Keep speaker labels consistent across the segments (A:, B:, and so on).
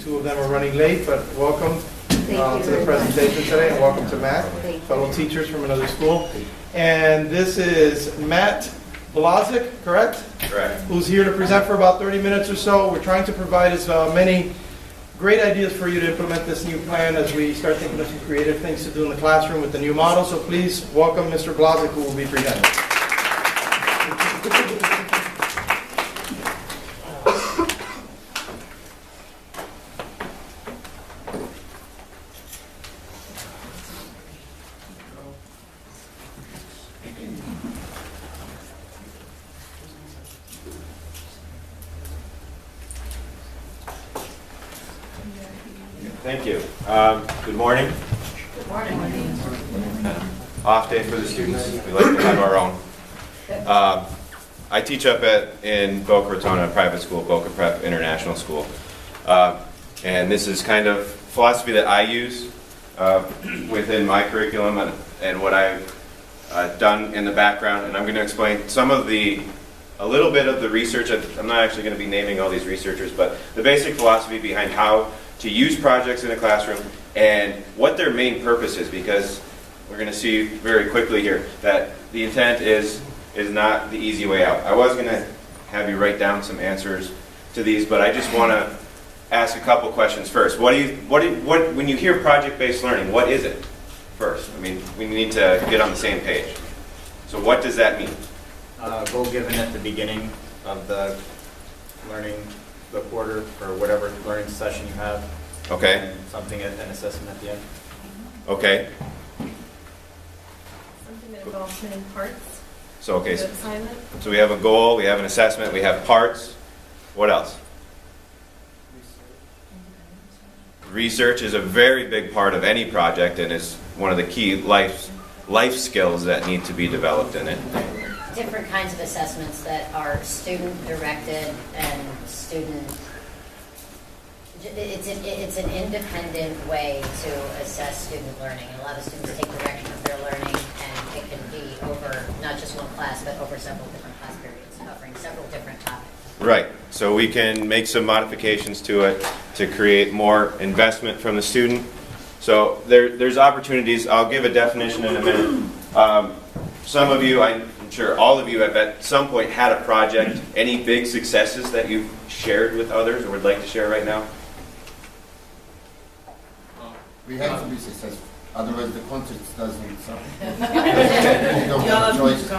A: Two of them are running late, but welcome to the presentation today, and welcome to Matt, fellow teachers from another school. And this is Matt Blazek, correct?
B: Correct.
A: Who's here to present for about 30 minutes or so. We're trying to provide as many great ideas for you to implement this new plan as we start thinking of some creative things to do in the classroom with the new model. So please welcome Mr. Blazek, who will be presenting.
B: Thank you. Good morning.
C: Good morning.
B: Off day for the students. We like to have our own. I teach up in Boca Raton, a private school, Boca Prep International School. And this is kind of philosophy that I use within my curriculum and what I've done in the background. And I'm going to explain a little bit of the research. I'm not actually going to be naming all these researchers, but the basic philosophy behind how to use projects in a classroom and what their main purpose is, because we're going to see very quickly here that the intent is not the easy way out. I was going to have you write down some answers to these, but I just want to ask a couple questions first. When you hear project-based learning, what is it first? I mean, we need to get on the same page. So what does that mean?
D: Goal given at the beginning of the learning, the quarter, or whatever learning session you have.
B: Okay.
D: And something an assessment at the end.
B: Okay.
C: Something that involves many parts.
B: So okay.
C: Good assignment.
B: So we have a goal, we have an assessment, we have parts. What else? Research is a very big part of any project and is one of the key life skills that need to be developed in it.
E: Different kinds of assessments that are student-directed and it's an independent way to assess student learning. And a lot of students take direction of their learning, and it can be over not just one class, but over several different class periods, covering several different topics.
B: Right. So we can make some modifications to it to create more investment from the student. So there's opportunities. I'll give a definition in a minute. Some of you, I'm sure all of you have at some point had a project. Any big successes that you've shared with others or would like to share right now?
F: We have to be successful. Otherwise the context doesn't stop. We don't have a choice.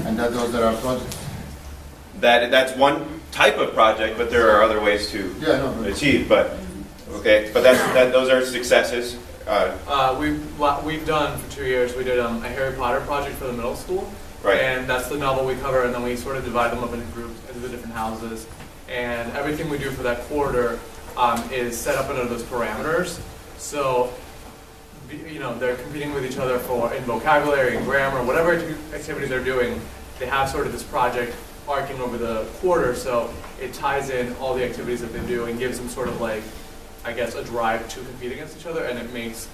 F: And those are our projects.
B: That's one type of project, but there are other ways to achieve. But okay, but those are successes.
G: We've done for 2 years. We did a Harry Potter project for the middle school,
B: right?
G: And that's the novel we cover, and then we sort of divide them up into groups into the different houses. And everything we do for that quarter is set up under those parameters. So, they're competing with each other in vocabulary and grammar, whatever activity they're doing. They have sort of this project arcing over the quarter, so it ties in all the activities that they do and gives them sort of like, I guess, a drive to compete against each other, and it makes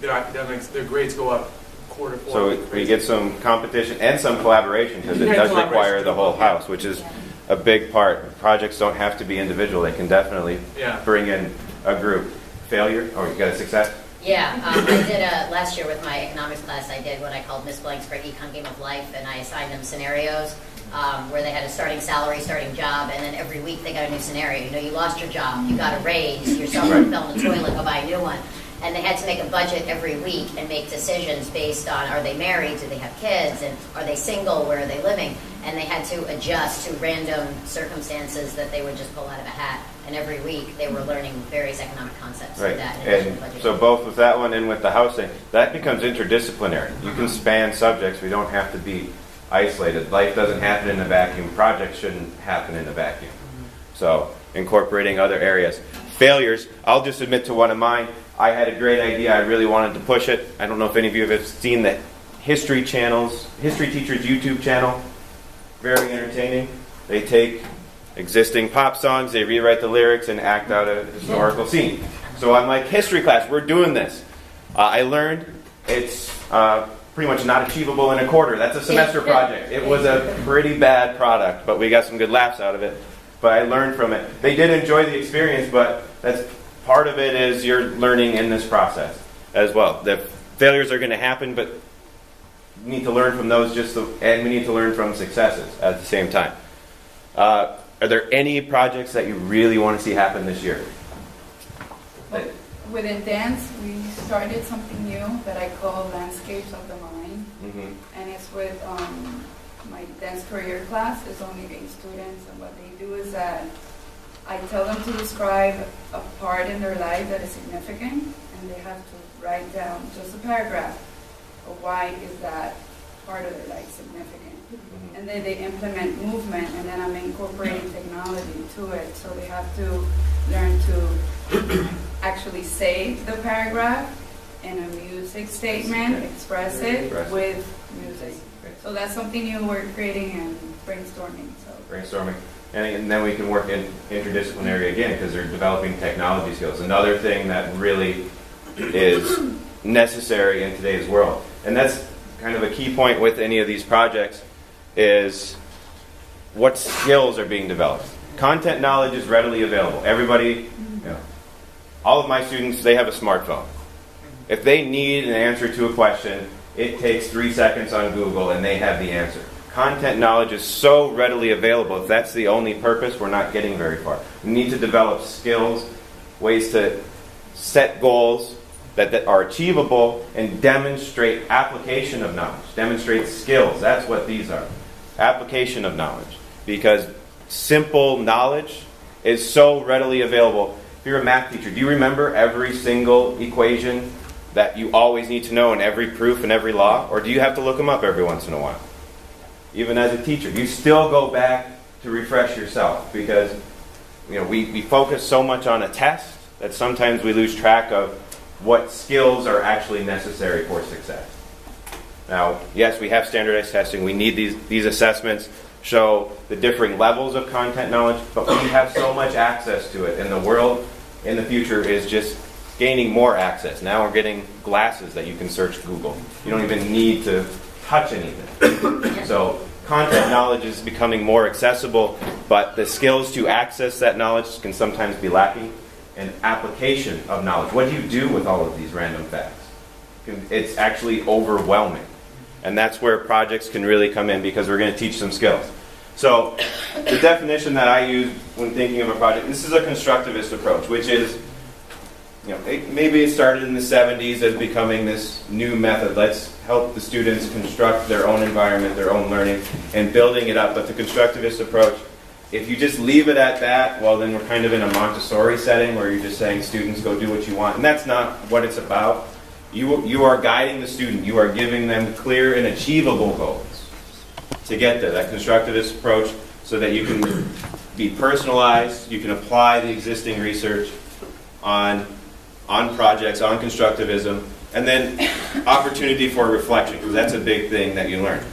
G: their academics, their grades go up quarter four.
B: So we get some competition and some collaboration, because it does require the whole house, which is a big part. Projects don't have to be individual; they can definitely bring in a group. Failure? Oh, you got a success?
E: Yeah, I did last year with my economics class. I did what I called Miss Blank's Great Econ Game of Life, and I assigned them scenarios where they had a starting salary, starting job, and then every week they got a new scenario. You lost your job, you got a raise, your cell phone fell in the toilet, go buy a new one. And they had to make a budget every week and make decisions based on, are they married, do they have kids, and are they single, where are they living? And they had to adjust to random circumstances that they would just pull out of a hat. And every week they were learning various economic concepts
B: right.
E: of that.
B: And so both with that one and with the housing, that becomes interdisciplinary. You can span subjects. We don't have to be isolated. Life doesn't happen in a vacuum. Projects shouldn't happen in a vacuum. So incorporating other areas. Failures, I'll just admit to one of mine. I had a great idea. I really wanted to push it. I don't know if any of you have seen the History Teacher's YouTube channel. Very entertaining. They take existing pop songs, they rewrite the lyrics, and act out a historical scene. So I'm like, history class, we're doing this. I learned it's pretty much not achievable in a quarter. That's a semester project. It was a pretty bad product, but we got some good laughs out of it. But I learned from it. They did enjoy the experience, but that's part of it is you're learning in this process as well. The failures are going to happen, but we need to learn from those and we need to learn from successes at the same time. Are there any projects that you really want to see happen this year?
H: Well, within dance, we started something new that I call Landscapes of the Mind.
B: Mm-hmm.
H: And it's with my dance career class. It's only 8 students, and what they do is that I tell them to describe a part in their life that is significant, and they have to write down just a paragraph of why is that part of their life significant.
B: Mm-hmm.
H: And then they implement movement, and then I'm incorporating technology to it. So they have to learn to actually say the paragraph in a music statement, express it with music. So that's something new we're creating and brainstorming.
B: Brainstorming. And then we can work in interdisciplinary again because they're developing technology skills. Another thing that really is necessary in today's world. And that's kind of a key point with any of these projects is what skills are being developed. Content knowledge is readily available. Everybody, all of my students, they have a smartphone. If they need an answer to a question, it takes 3 seconds on Google and they have the answer. Content knowledge is so readily available. If that's the only purpose, we're not getting very far. We need to develop skills, ways to set goals that are achievable and demonstrate application of knowledge, demonstrate skills. That's what these are. Application of knowledge. Because simple knowledge is so readily available. If you're a math teacher, do you remember every single equation that you always need to know and every proof and every law? Or do you have to look them up every once in a while? Even as a teacher, you still go back to refresh yourself because we focus so much on a test that sometimes we lose track of what skills are actually necessary for success. Now, yes, we have standardized testing. We need these assessments show the differing levels of content knowledge, but we have so much access to it, and the world in the future is just gaining more access. Now we're getting glasses that you can search Google. You don't even need to touch anything. So content knowledge is becoming more accessible, but the skills to access that knowledge can sometimes be lacking. And application of knowledge. What do you do with all of these random facts? It's actually overwhelming. And that's where projects can really come in because we're going to teach some skills. So the definition that I use when thinking of a project, this is a constructivist approach, which is, maybe it started in the 70s as becoming this new method. Let's help the students construct their own environment, their own learning, and building it up. But the constructivist approach, if you just leave it at that, well, then we're kind of in a Montessori setting where you're just saying, students, go do what you want. And that's not what it's about. You are guiding the student. You are giving them clear and achievable goals to get there, that constructivist approach, so that you can be personalized, you can apply the existing research on projects, on constructivism, and then opportunity for reflection, because that's a big thing that you learn.